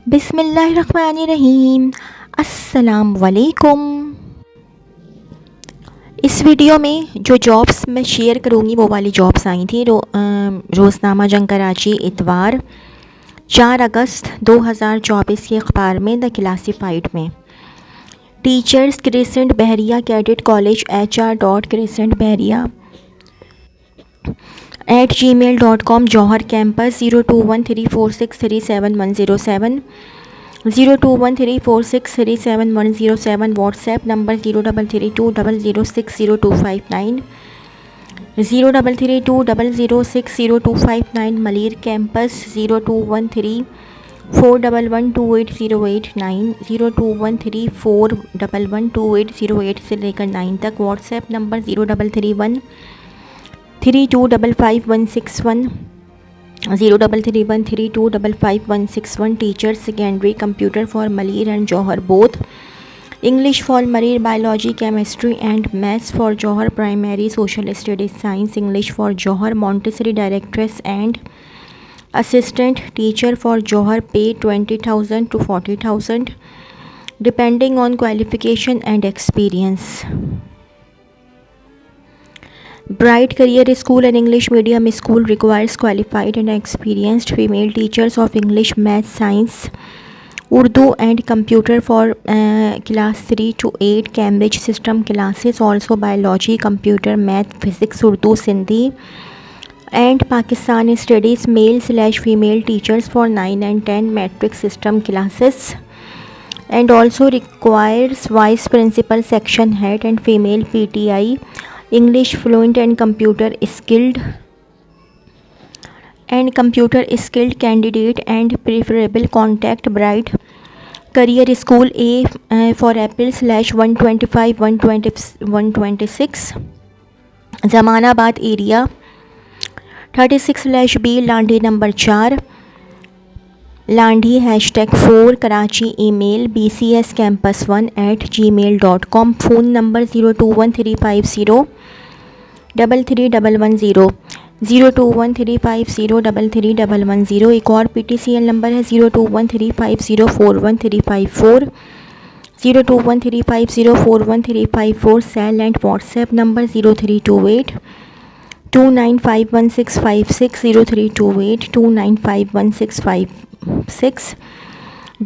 बिस्मिल्लाहिर्रहमानिर्रहीम। अस्सलाम वालेकुम। इस वीडियो में जो जॉब्स मैं शेयर करूँगी वो वाली जॉब्स आई थी रोज़नामा जंग कराची इतवार 4 अगस्त 2024 के अखबार में द क्लासिफाइड में। Teachers crescent Bahria cadet college hr.crescentbahriya@gmail.com Jauhar campus 021346371070 021346371070 WhatsApp number 0332006029 0332006029 Malir campus 021341128089 021341128089 से लेकर 9 तक। WhatsApp number 033132555161 033132555161। Teacher secondary computer for Malir and Jauhar both, English for Malir, biology chemistry and maths for Jauhar, primary social studies science English for Jauhar, Montessori directress and assistant teacher for Jauhar, pay 20,000 to 40,000 depending on qualification and experience. Bright Career School and English Medium School requires qualified and experienced female teachers of English, Math, Science, Urdu and Computer for class 3 to 8 Cambridge system classes, also Biology, Computer, Math, Physics, Urdu, Sindhi and Pakistani Studies, male/female teachers for 9 and 10 metric system classes, and also requires vice principal, section head and female PTI, English fluent and computer skilled candidate and preferable contact Bright Career School A for April/125-126 Zamanabad area 36/B Landhi number 4 Landhi #4 Karachi. Email bcscampus1@gmail.com। Phone number 0213503310 0213503310। एक और PTCL number है 021350413540 021350413540। Cell and WhatsApp number 0328295165 0328295165।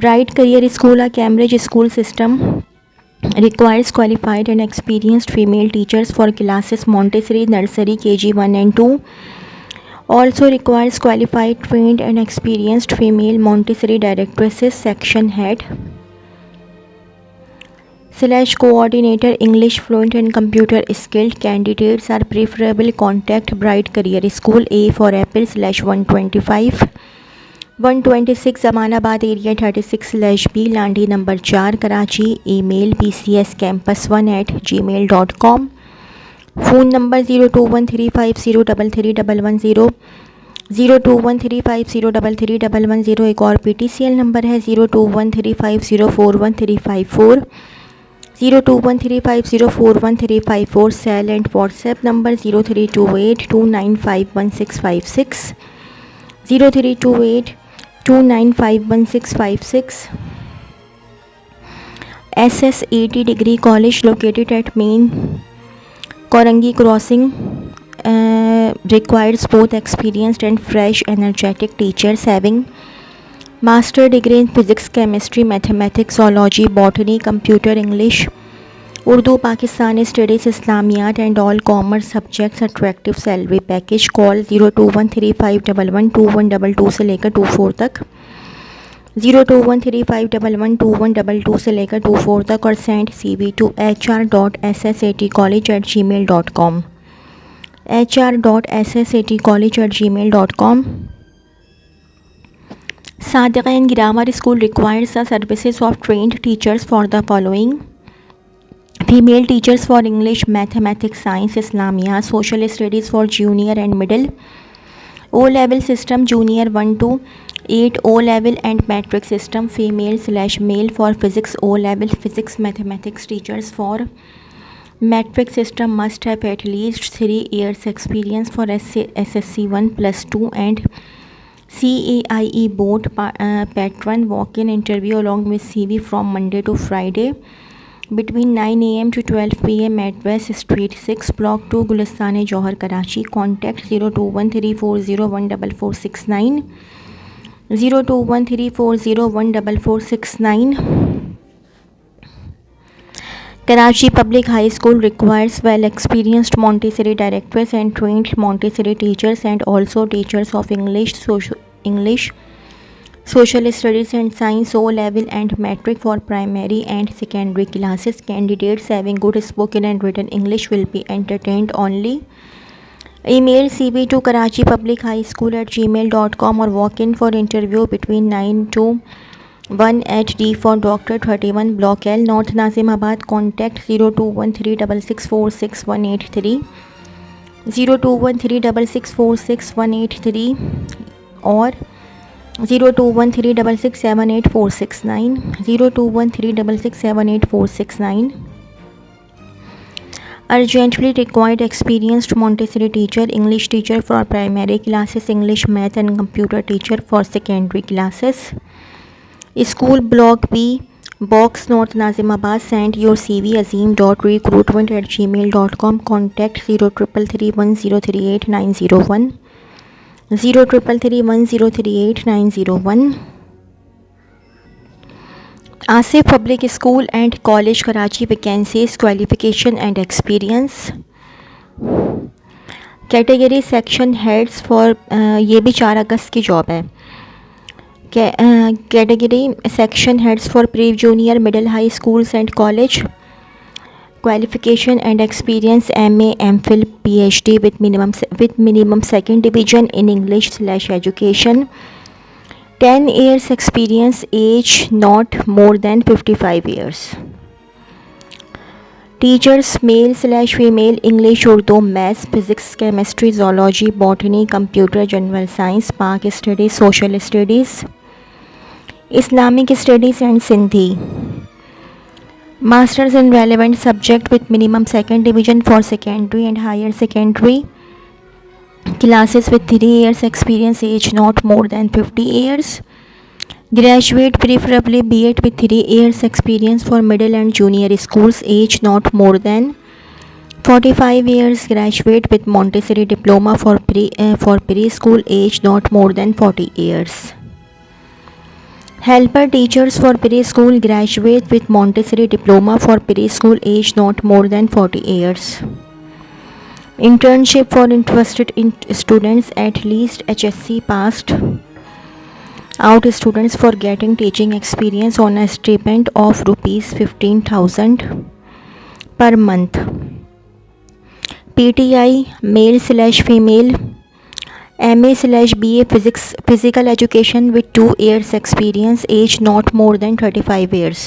Bright Career School, a Cambridge school system, requires qualified and experienced female teachers for classes Montessori, nursery, KG 1 and 2. Also requires qualified, trained and experienced female Montessori directresses, section head / coordinator, English fluent and computer skilled candidates are preferable. Contact Bright Career School A for April/125-126 Zamanabad area 36/B Landhi number 4 Karachi. Email bcscampus1@gmail.com। Phone number 0213503310 0213503310। एक और PTCL number है 021350413540 021350413540। Cell and WhatsApp number 0328295165 0328295165। SS80 degree college located at main Korangi crossing requires both experienced and fresh energetic teachers having master degree in physics, chemistry, mathematics, zoology, botany, computer, English, Urdu, Pakistani Studies, Islamiyat and all commerce subjects। attractive salary package। Call 0213511222 से लेकर 24 तक 0213511222 से लेकर 24 तक और send CV to hr.ssatcollege@gmail.com hr.ssatcollege@gmail.com। Sadiqain Grammar School requires the services of trained teachers for the following: female teachers for English, Mathematics, Science, Islamiyat, Social Studies for junior and middle, O-level system junior 1 to 8 O-level and metric system, female/male for physics O-level, physics, mathematics teachers for metric system must have at least 3 years experience for SSC 1+2 and CAIE board patron walk-in interview along with CV from Monday to Friday between 9 a.m. to 12 p.m. at West Street 6, Block 2, Gulistan Johar, Karachi. Contact 0213401469, 0213401469. Karachi Public High School requires well-experienced Montessori directors and trained Montessori teachers, and also teachers of English, Social Studies and Science O-Level and Metric for primary and secondary classes. Candidates having good spoken and written English will be entertained only. Email cv to karachipublichighschool@gmail.com or walk in for interview between 9 to 1 at D for Doctor 31, Block L, North Nazimabad. Contact 021366466183, 021366466183 or 021366784669, 021366784669. Urgently required experienced Montessori teacher, English teacher for primary classes, English, math and computer teacher for secondary classes. School Block B, Box North Nazimabad. Send your CV azim.recruitment@gmail.com. Contact 0333103890, 0333103890. Asif Public School and College, Karachi. Vacancies, qualification and experience. Category section heads for ये भी 4 अगस्त की job है. Category section heads for pre junior middle high schools and college. Qualification and experience MA, MPhil, PhD with minimum second division in English/education. 10 years experience, age not more than 55 years. Teachers male/female, English, Urdu, Maths, Physics, Chemistry, Zoology, Botany, Computer, General Science, Pak Studies, Social Studies, Islamic Studies and Sindhi. Masters in relevant subject with minimum second division for secondary and higher secondary classes with 3 years experience, age not more than 50 years. Graduate preferably B.Ed with 3 years experience for middle and junior schools, age not more than 45 years. Graduate with Montessori diploma for preschool, age not more than 40 years. Helper teachers for preschool, graduate with Montessori diploma for preschool, age not more than 40 years. Internship for interested students, at least HSC passed out students for getting teaching experience on a stipend of rupees 15,000 per month. PTI male/female, MA/BA physical education with 2 years experience, age not more than 35 years.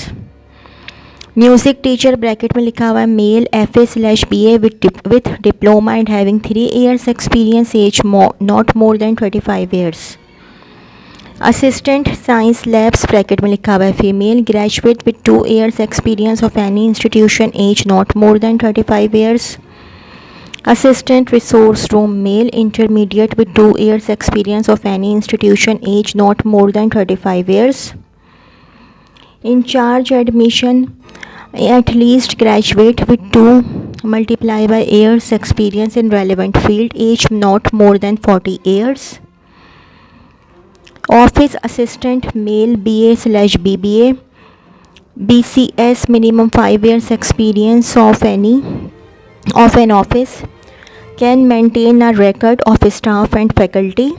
Music teacher bracket में लिखा हुआ है mail, FA/BA with diploma and having 3 years experience, age not more than 25 years. Assistant science labs bracket में लिखा हुआ है female, graduate with 2 years experience of any institution, age not more than 35 years. Assistant resource room male, intermediate with 2 years experience of any institution, age not more than 35 years. In charge admission, at least graduate with 2 multiplied by years experience in relevant field, age not more than 40 years. Office assistant male, BA/BBA, BCS minimum 5 years experience of an office, can maintain a record of staff and faculty,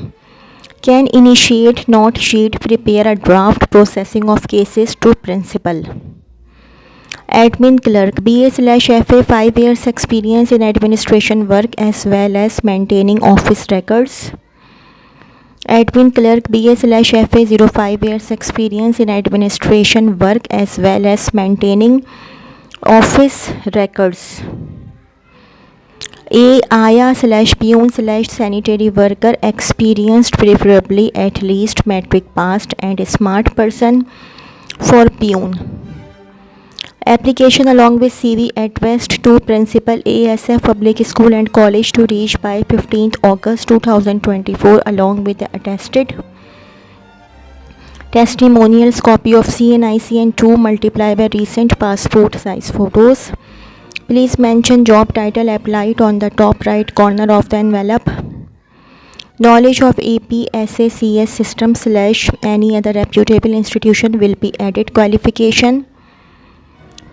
can initiate, not sheet, prepare a draft, processing of cases to principal. Admin clerk, BA/FA 5 years experience in administration work as well as maintaining office records. Admin clerk, BA/FA 05 years experience in administration work as well as maintaining office records. Aya/Peon/sanitary worker, experienced preferably at least metric passed and smart person for peon. Application along with CV addressed to Principal, ASF Public School and College, to reach by 15th August 2024 along with the attested Testimonials copy of CNIC and 2 multiply by recent passport size photos. Please mention job title applied on the top right corner of the envelope. Knowledge of APSACS system / any other reputable institution will be added qualification.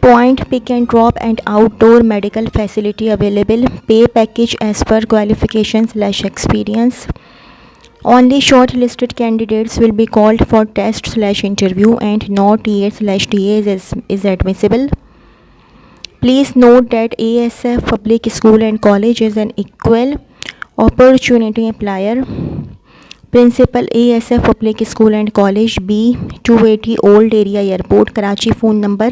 Point, pick and drop and outdoor medical facility available. Pay package as per qualification / experience. Only shortlisted candidates will be called for test / interview and no TA/TA is admissible. Please note that ASF Public School and College is an equal opportunity employer. Principal, ASF Public School and College, B, 280 Old Area Airport, Karachi. Phone number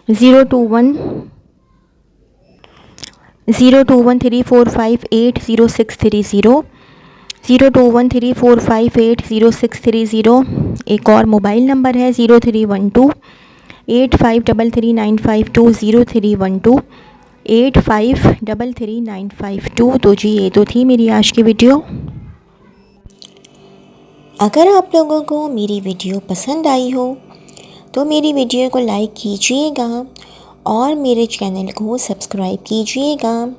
021 345800630, 02134580630. एक और mobile number है 031285339520, 031285339520। तो जी ये तो थी मेरी आज की वीडियो। अगर आप लोगों को मेरी वीडियो पसंद आई हो तो मेरी वीडियो को लाइक कीजिएगा और मेरे चैनल को सब्सक्राइब कीजिएगा।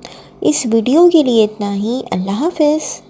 इस वीडियो के लिए इतना ही। अल्लाह हाफ़िज़।